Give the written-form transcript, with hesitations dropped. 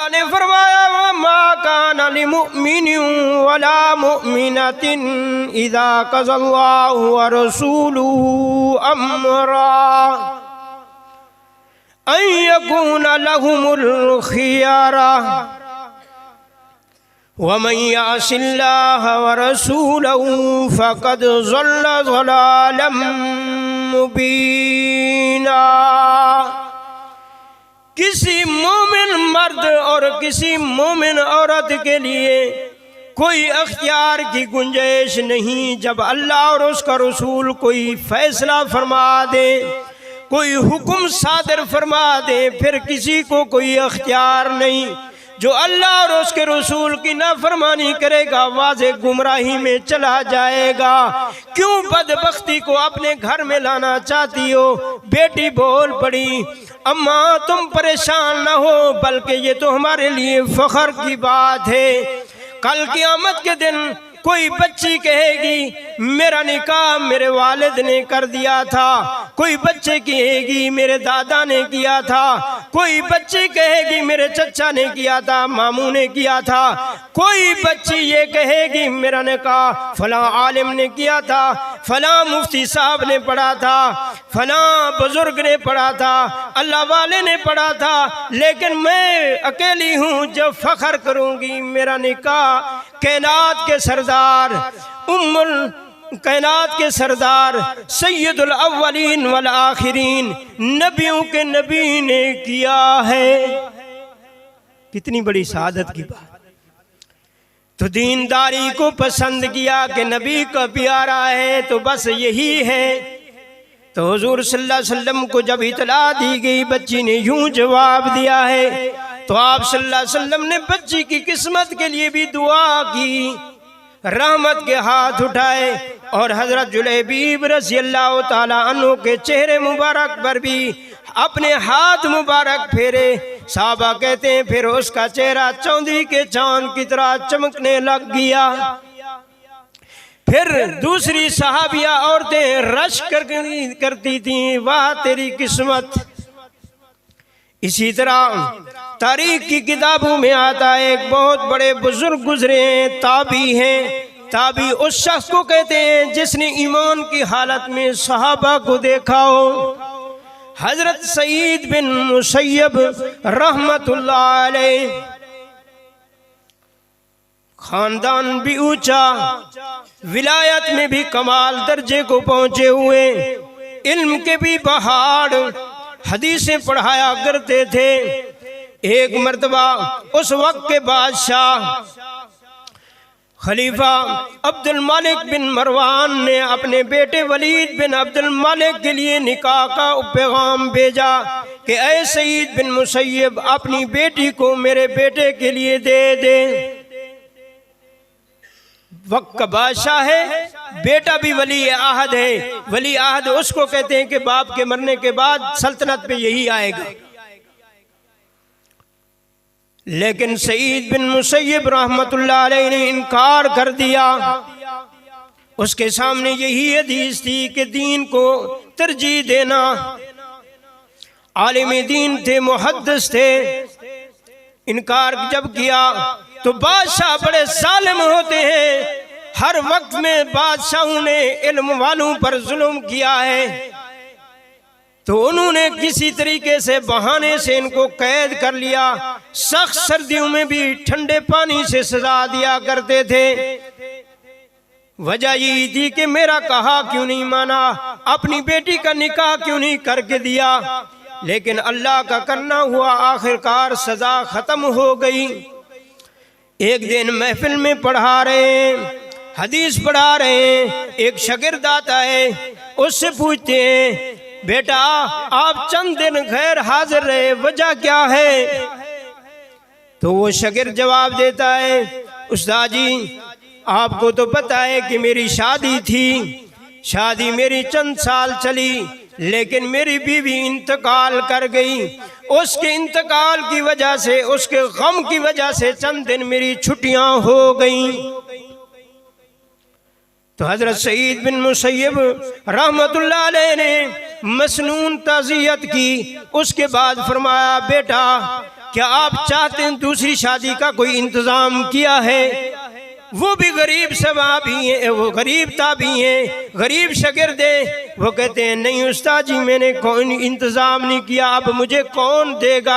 अल्लाह ने फरमाया मा काना लिमुमिनिन वला मुमिनतिन इज़ा क़ज़ल्लाहु व रसूलुहु अम्रा अन यकूना लहुमुल खियरा वमन यअसिल्लाह व रसूलहु फ़क़द ज़ल्ल ज़लालन मुबीना। किसी मोमिन मर्द और किसी मोमिन औरत के लिए कोई अख्तियार की गुंजाइश नहीं। जब अल्लाह और उसका रसूल कोई फैसला फरमा दे, कोई हुक्म सादर फरमा दे, फिर किसी को कोई अख्तियार नहीं। जो अल्लाह और उसके रसूल की नाफरमानी करेगा वाज़े गुमराही में चला जाएगा। क्यों बदबख्ती को अपने घर में लाना चाहती हो? बेटी बोल पड़ी, अम्मा तुम परेशान ना हो, बल्कि ये तो हमारे लिए फख्र की बात है। कल क़यामत के दिन कोई बच्ची कहेगी मेरा निकाह मेरे वालिद ने कर दिया था, कोई बच्चे कहेगी मेरे दादा ने किया था, कोई बच्ची कहेगी मेरे चचा ने किया था, मामू ने किया था, कोई बच्ची ये कहेगी मेरा निकाह फलां आलिम ने किया था, फलां मुफ्ती साहब ने पढ़ा था, फलां बुजुर्ग ने पढ़ा था, अल्लाह वाले ने पढ़ा था, लेकिन मैं अकेली हूँ जो फख्र करूँगी मेरा निकाह कायनात के सरदार उम्मुल कायनात के सरदार सैयदुल अव्वलीन वल आखिरीन नबियों के नबी ने किया है। कितनी बड़ी शहादत की बात। तो दीनदारी को पसंद किया कि नबी का प्यारा है तो बस यही है। तो हुजूर सल्लल्लाहु अलैहि वसल्लम को जब इतला दी गई, बच्ची ने यूं जवाब दिया है, तो आप सल्लल्लाहु अलैहि वसल्लम ने बच्ची की किस्मत के लिए भी दुआ की, रहमत के हाथ उठाए और हजरत जुलैबीब रज़ी अल्लाह ताला अन्हु के चेहरे मुबारक पर भी अपने हाथ मुबारक फेरे। साहबा कहते हैं फिर उसका चेहरा चौंधी के चांद की तरह चमकने लग गया। फिर दूसरी सहाबिया औरतें रश करती थीं, वाह तेरी किस्मत। इसी तरह तारीख की किताबों में आता है एक बहुत बड़े बुजुर्ग गुजरे हैं, ताबी हैं। ताबी उस शख्स को कहते हैं जिसने ईमान की हालत में सहाबा को देखा हो। हजरत सईद बिन मुसय्यब रहमतुल्लाह अलैह, खानदान भी ऊंचा, विलायत में भी कमाल दर्जे को पहुंचे हुए, इल्म के भी पहाड़, हदीसें पढ़ाया करते थे। एक मर्तबा उस वक्त के बादशाह खलीफा अब्दुल मालिक बिन मरवान ने अपने बेटे वलीद बिन अब्दुल मालिक के लिए निकाह का पैगाम भेजा कि ऐ सईद बिन मुसय्यब अपनी बेटी को मेरे बेटे के लिए दे दे। वक्त का बादशाह है, बेटा भी वली आहद है। वली आहद उसको कहते हैं कि बाप के मरने के बाद सल्तनत पे यही आएगा। लेकिन सईद बिन मुसय्यब रहमतुल्लाह अलैह ने इनकार कर दिया। उसके सामने यही हदीस थी कि दीन को तरजीह देना। आलिम दीन थे, मुहद्दिस थे। इनकार जब किया तो बादशाह बड़े जालिम होते हैं। हर वक्त में बादशाहों ने इल्म वालों पर जुल्म किया है, तो उन्होंने किसी तरीके से बहाने से इनको कैद कर लिया। सख्त सर्दियों में भी ठंडे पानी से सजा दिया करते थे। वजह यही थी कि मेरा कहा क्यों नहीं माना, अपनी बेटी का निकाह क्यों नहीं करके दिया। लेकिन अल्लाह का करना हुआ, आखिरकार सजा खत्म हो गई। एक दिन महफिल में पढ़ा रहे हैं, हदीस पढ़ा रहे हैं, एक शागिर्द आता है, उससे पूछते हैं बेटा आप चंद दिन गैर हाजिर रहे, वजह क्या है? तो वो शागिर्द जवाब देता है उस्ताद जी आपको तो पता है कि मेरी शादी थी, शादी मेरी चंद साल चली, लेकिन मेरी बीवी इंतकाल कर गई। उसके इंतकाल की वजह से, उसके गम की वजह से चंद दिन मेरी छुट्टियां हो गईं। तो हजरत सईद बिन मुसय्यब रहमतुल्लाह अलैह ने मसनून ताज़ियत की। उसके बाद फरमाया बेटा क्या आप चाहते हैं दूसरी शादी का कोई इंतज़ाम किया है? वो भी गरीब सवाबी हैं, वो गरीब ताबी हैं, गरीब शागिर्द हैं। वो कहते हैं नहीं उस्ताद जी मैंने कोई इंतज़ाम नहीं किया, अब मुझे कौन देगा?